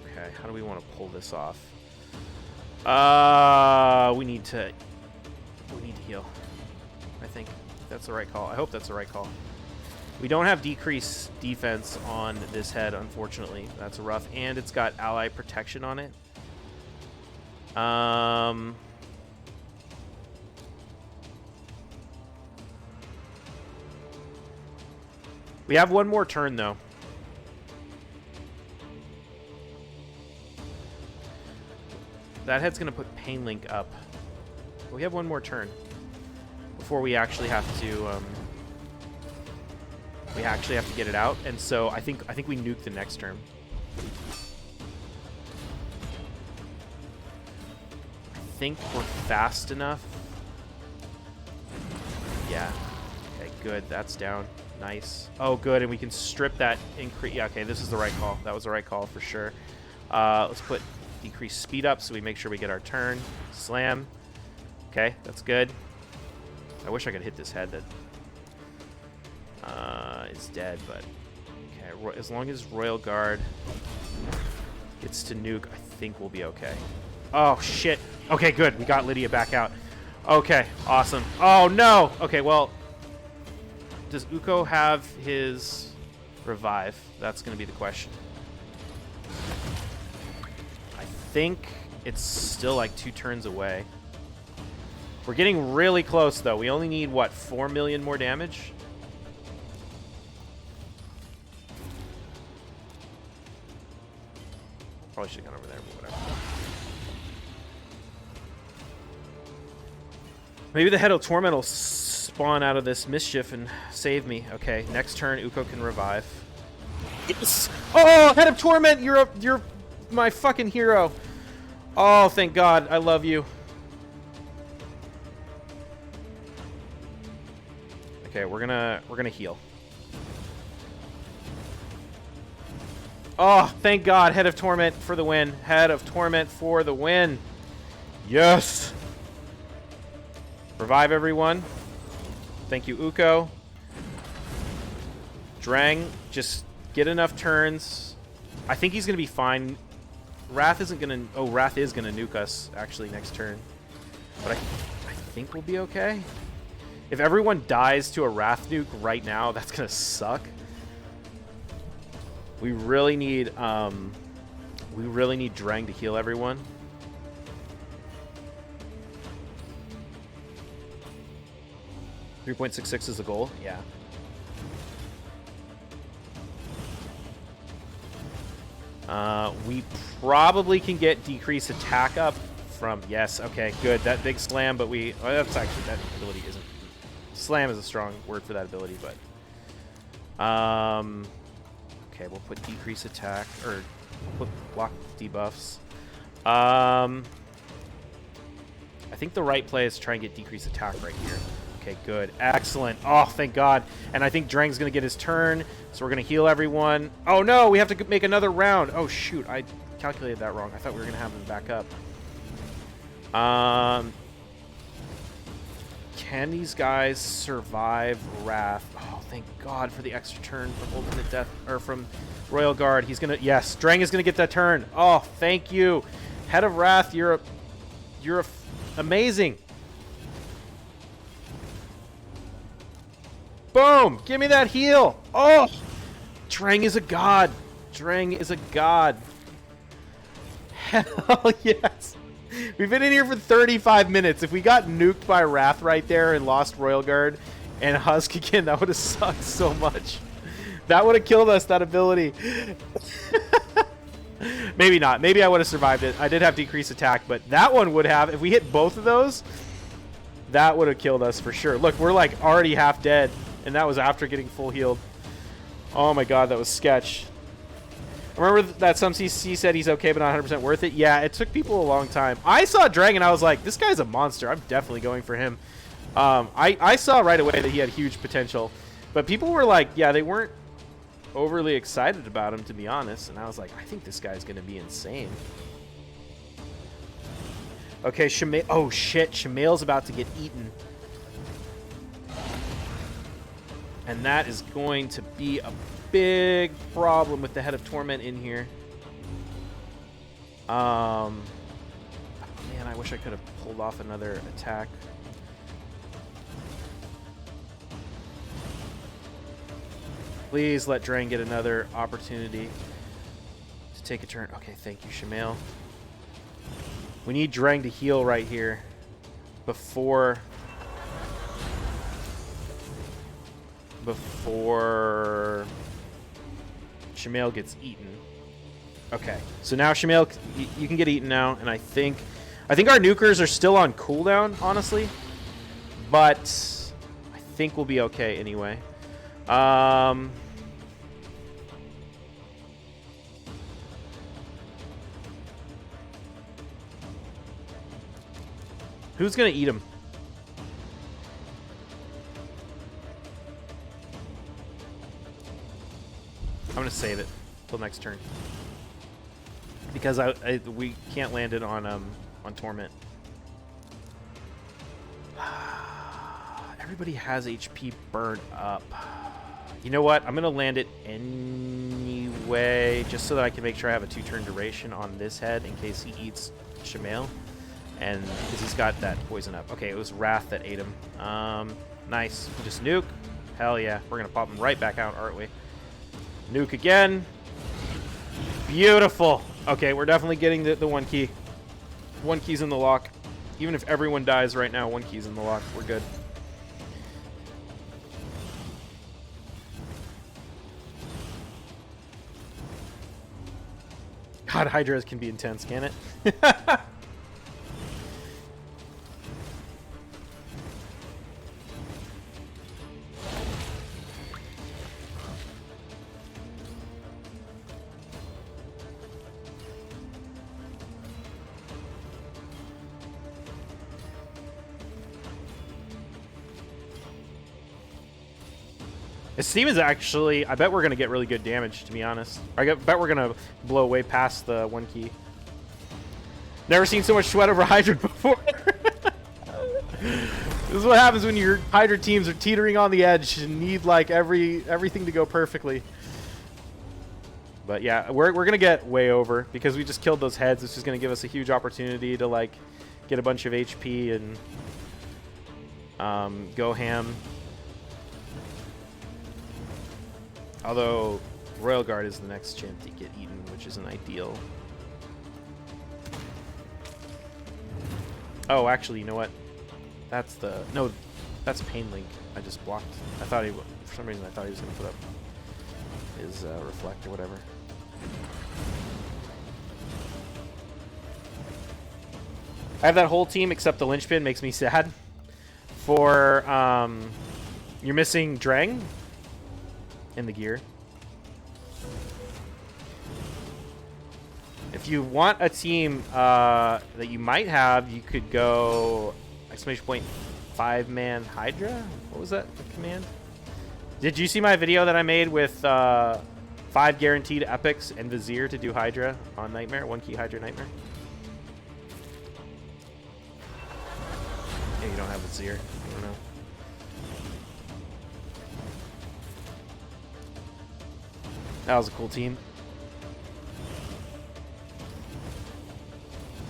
Okay, how do we want to pull this off? We need to heal. I think that's the right call. I hope that's the right call. We don't have decreased defense on this head, unfortunately. That's rough, and it's got ally protection on it. We have one more turn, though. That head's going to put Pain Link up. But we have one more turn before we actually have to get it out, and so I think we nuke the next turn. I think we're fast enough. Yeah. Okay, good. That's down. Nice. Oh, good, and we can strip that increase. Yeah, okay, this is the right call. That was the right call for sure. Let's put decreased speed up so we make sure we get our turn. Slam. Okay, that's good. I wish I could hit this head that is dead, but okay. As long as Royal Guard gets to nuke, I think we'll be okay. Oh, shit. Okay, good. We got Lydia back out. Okay, awesome. Oh, no. Okay, well, does Uuko have his revive? That's going to be the question. I think it's still like 2 turns away. We're getting really close, though. We only need, what, 4 million more damage? Probably should have gone over there, but whatever. Maybe the Head of Torment will spawn out of this mischief and save me. Okay, next turn, Uuko can revive. Yes! Oh, Head of Torment, you're my fucking hero. Oh, thank God, I love you. Okay, we're gonna heal. Oh, thank God, Head of Torment for the win. Head of Torment for the win. Yes. Revive everyone. Thank you, Uuko. Dreng, just get enough turns. I think he's gonna be fine. Wrath isn't gonna. Oh, Wrath is gonna nuke us actually next turn, but I think we'll be okay. If everyone dies to a Wrath nuke right now, that's gonna suck. We really need Dreng to heal everyone. .66 is the goal. Yeah. We probably can get decreased attack up from. Yes. Okay. Good. That big slam, but we. Well, that's actually that ability isn't. Slam is a strong word for that ability, but. Okay, we'll put decrease attack, or put block debuffs. I think the right play is to try and get decrease attack right here. Okay, good. Excellent. Oh, thank God. And I think Dreng's going to get his turn, so we're going to heal everyone. Oh, no, we have to make another round. Oh, shoot. I calculated that wrong. I thought we were going to have them back up. Can these guys survive Wrath? Oh, thank God for the extra turn from Ultimate Death, or from Royal Guard. He's gonna, yes, Dreng is gonna get that turn. Oh, thank you. Head of Wrath, you're amazing. Boom! Give me that heal. Oh, Dreng is a god. Dreng is a god. Hell yes. We've been in here for 35 minutes. If we got nuked by Wrath right there and lost Royal Guard and Husk again, that would have sucked so much. That would have killed us, that ability. Maybe not. Maybe I would have survived it. I did have decreased attack, but that one would have. If we hit both of those, that would have killed us for sure. Look, we're like already half dead, and that was after getting full healed. Oh my god, that was sketch. Remember that some CC said he's okay but not 100% worth it? Yeah, it took people a long time. I saw Dreng and I was like, this guy's a monster. I'm definitely going for him. I saw right away that he had huge potential. But people were like, yeah, they weren't overly excited about him, to be honest. And I was like, I think this guy's going to be insane. Okay, Shamael. Oh, shit. Shamael's about to get eaten. And that is going to be a big problem with the Head of Torment in here. Man, I wish I could have pulled off another attack. Please let Dreng get another opportunity to take a turn. Okay, thank you, Shamael. We need Dreng to heal right here before Shamael gets eaten. Okay, so now Shamael, you can get eaten now, and I think our nukers are still on cooldown, honestly, but I think we'll be okay anyway. Who's gonna eat him? I'm gonna save it till next turn because we can't land it on Torment. Everybody has HP burned up. You know what? I'm gonna land it anyway, just so that I can make sure I have a 2-turn duration on this head in case he eats Shamael, and because he's got that poison up. Okay, it was Wrath that ate him. Nice. Just nuke. Hell yeah. We're gonna pop him right back out, aren't we? Nuke again. Beautiful. Okay, we're definitely getting the 1 key. 1 key's in the lock. Even if everyone dies right now, 1 key's in the lock. We're good. God, Hydras can be intense, can it? This team is actually, I bet we're going to get really good damage, to be honest. I bet we're going to blow way past the 1 key. Never seen so much sweat over Hydra before. This is what happens when your Hydra teams are teetering on the edge and need like everything to go perfectly. But yeah, we're going to get way over because we just killed those heads. It's just going to give us a huge opportunity to like get a bunch of HP and go ham. Although Royal Guard is the next champ to get eaten, which isn't ideal. Oh, actually, you know what? That's the... No, that's Pain Link. I just blocked. I thought he... For some reason, I thought he was going to put up his Reflect or whatever. I have that whole team except the linchpin. Makes me sad. For... You're missing Dreng in the gear. If you want a team that you might have, you could go exclamation point 5-man Hydra. What was that command? Did you see my video that I made with 5 guaranteed epics and Vizier to do Hydra on Nightmare? 1 key Hydra Nightmare. Yeah, you don't have Vizier. I don't know. That was a cool team.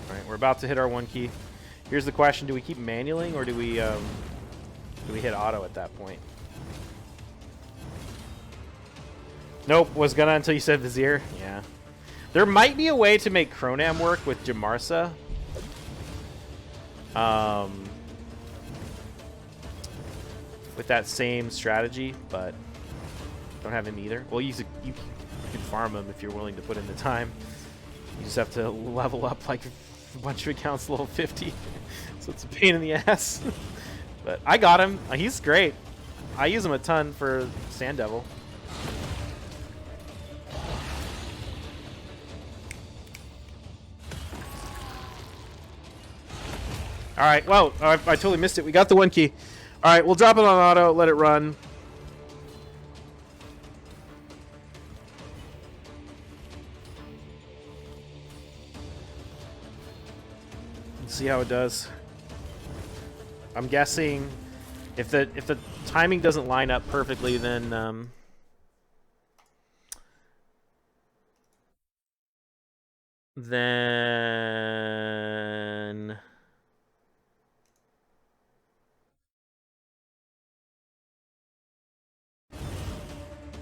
All right, we're about to hit our 1 key. Here's the question: do we keep manualing or do we hit auto at that point? Nope, was gonna until you said Vizier. Yeah. There might be a way to make Cronam work with Jamarsa. With that same strategy, but don't have him either. Well, you can farm him if you're willing to put in the time. You just have to level up like a bunch of accounts level 50. So it's a pain in the ass. But I got him. He's great. I use him a ton for Sand Devil. All right, well, I totally missed it. We got the 1 key. All right, we'll drop it on auto, let it run. Let's see how it does. I'm guessing if the timing doesn't line up perfectly, then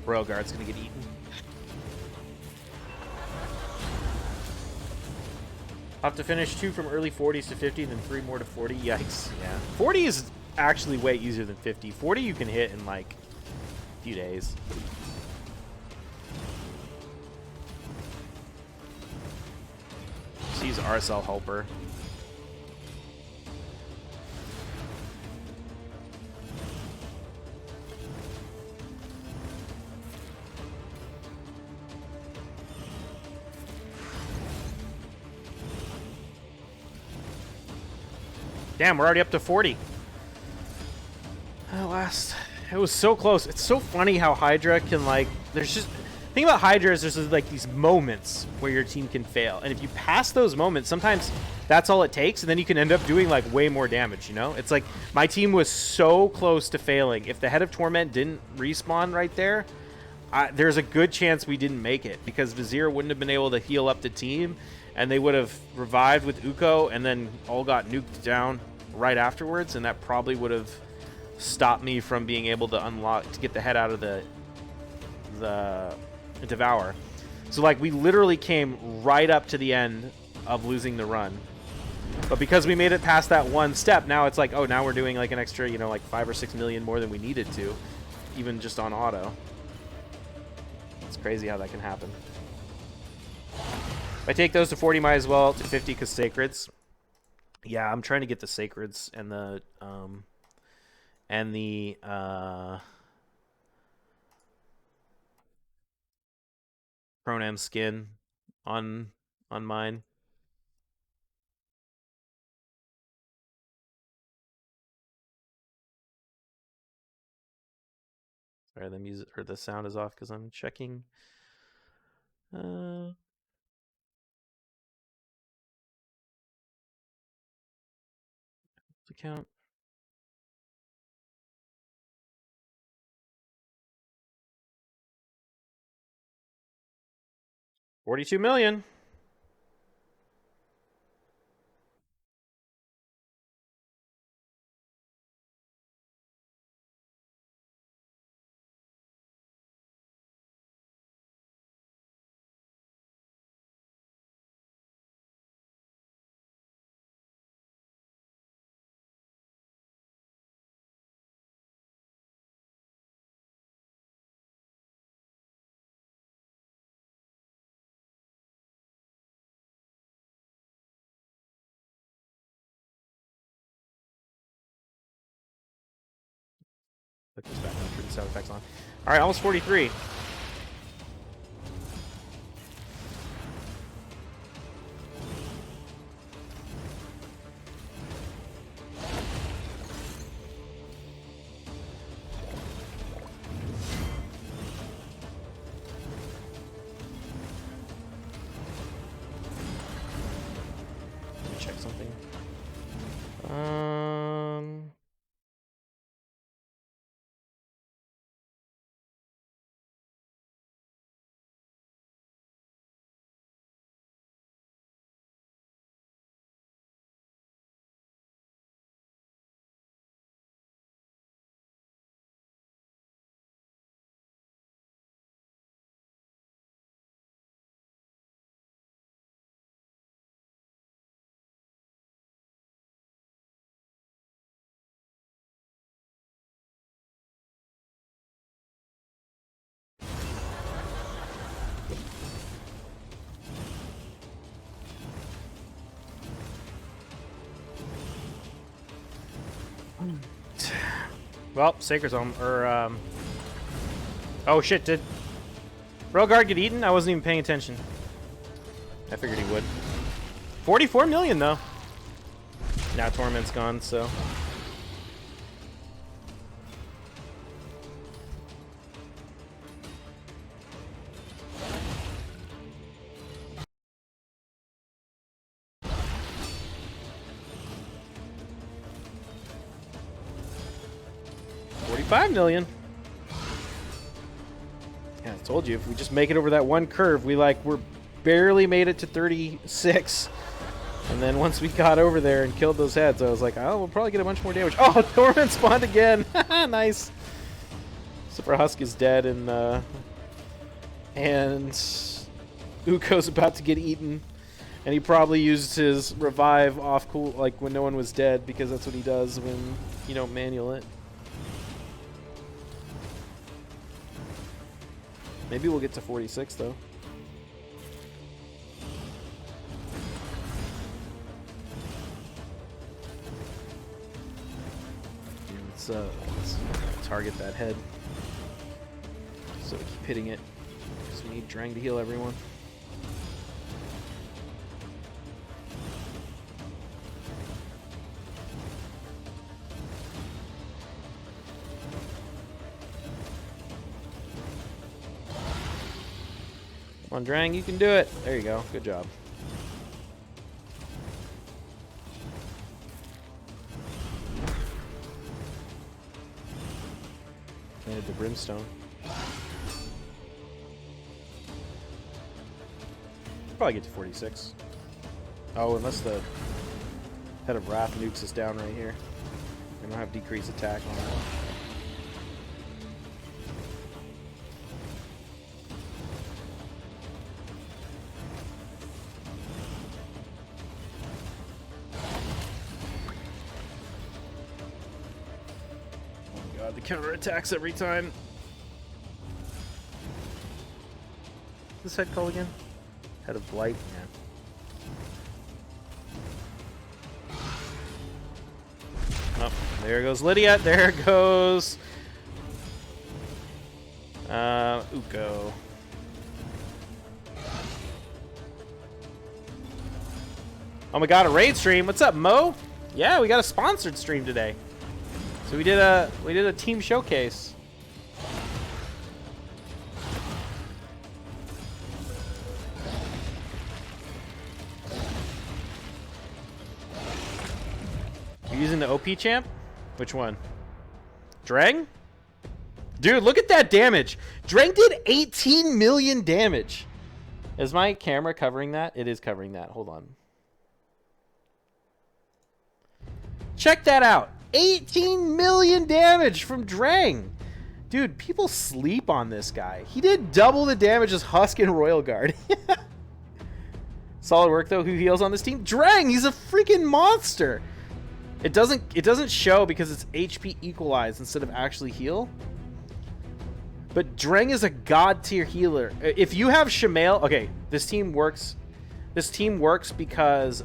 Royal Guard's gonna get eaten. I'll have to finish 2 from early 40s to 50, then 3 more to 40. Yikes. Yeah. 40 is actually way easier than 50. 40 you can hit in like a few days. She's RSL helper. Damn, we're already up to 40. Last, it was so close. It's so funny how Hydra can like. There's just the thing about Hydra is there's like these moments where your team can fail, and if you pass those moments, sometimes that's all it takes, and then you can end up doing like way more damage. You know, it's like my team was so close to failing. If the Head of Torment didn't respawn right there, there's a good chance we didn't make it because Vizier wouldn't have been able to heal up the team. And they would have revived with Uuko and then all got nuked down right afterwards, and that probably would have stopped me from being able to get the head out of the Devour. So like we literally came right up to the end of losing the run. But because we made it past that one step, now it's like, oh, now we're doing like an extra, you know, like 5 or 6 million more than we needed to, even just on auto. It's crazy how that can happen. If I take those to 40, might as well to 50 because Sacreds. Yeah, I'm trying to get the Sacreds and the Cronam skin on mine. Sorry, the music or the sound is off because I'm checking. Account. 42 million. Put this back on. Turn the sound effects on. All right, almost 43. Check something. Well, Sacred's home. Or, oh, shit. Did Relguard get eaten? I wasn't even paying attention. I figured he would. 44 million, though. Now Torment's gone, so... $45 million. Yeah, I told you, if we just make it over that one curve, we're barely made it to 36. And then once we got over there and killed those heads, I was like, oh, we'll probably get a bunch more damage. Oh, Torment spawned again. Nice. Super Husk is dead, and Uuko's about to get eaten. And he probably used his revive off cool, like when no one was dead, because that's what he does when you don't manual it. Maybe we'll get to 46 though. Let's target that head. So we keep hitting it. Because we need Dreng to heal everyone. Come on, Dreng, you can do it. There you go. Good job. Planted the brimstone. Probably get to 46. Oh, unless the Head of Wrath nukes us down right here. We don't have decreased attack on that. The counter attacks every time. What's this head called again? Head of Blight? Yeah. Oh, there goes Lydia. There goes Uuko. Oh my god, a raid stream. What's up, Mo? Yeah, we got a sponsored stream today. So we did a team showcase. You're using the OP champ? Which one? Dreng? Dude, look at that damage. Dreng did 18 million damage. Is my camera covering that? It is covering that. Hold on. Check that out. 18 million damage from Dreng. Dude, people sleep on this guy. He did double the damage as Husk and Royal Guard. Solid work though. Who heals on this team? Dreng. He's a freaking monster. It doesn't show because it's HP equalized instead of actually heal. But Dreng is a god tier healer. If you have Shamael, okay, this team works. This team works because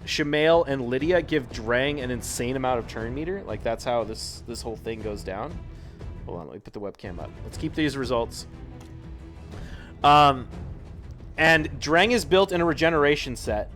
Shamael and Lydia give Dreng an insane amount of turn meter. Like, that's how this whole thing goes down. Hold on, let me put the webcam up. Let's keep these results. And Dreng is built in a regeneration set.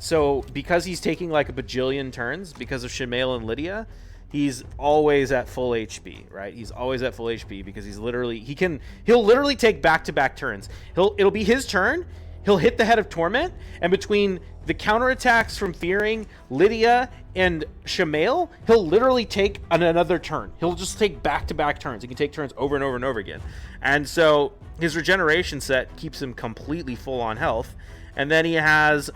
So, because he's taking like a bajillion turns, because of Shamael and Lydia, he's always at full HP, right? He's always at full HP because he's literally, he'll literally take back-to-back turns. It'll be his turn. He'll hit the Head of Torment, and between the counterattacks from Fearing, Lydia, and Shamael, he'll literally take another turn. He'll just take back-to-back turns. He can take turns over and over and over again. And so his regeneration set keeps him completely full on health. And then he has,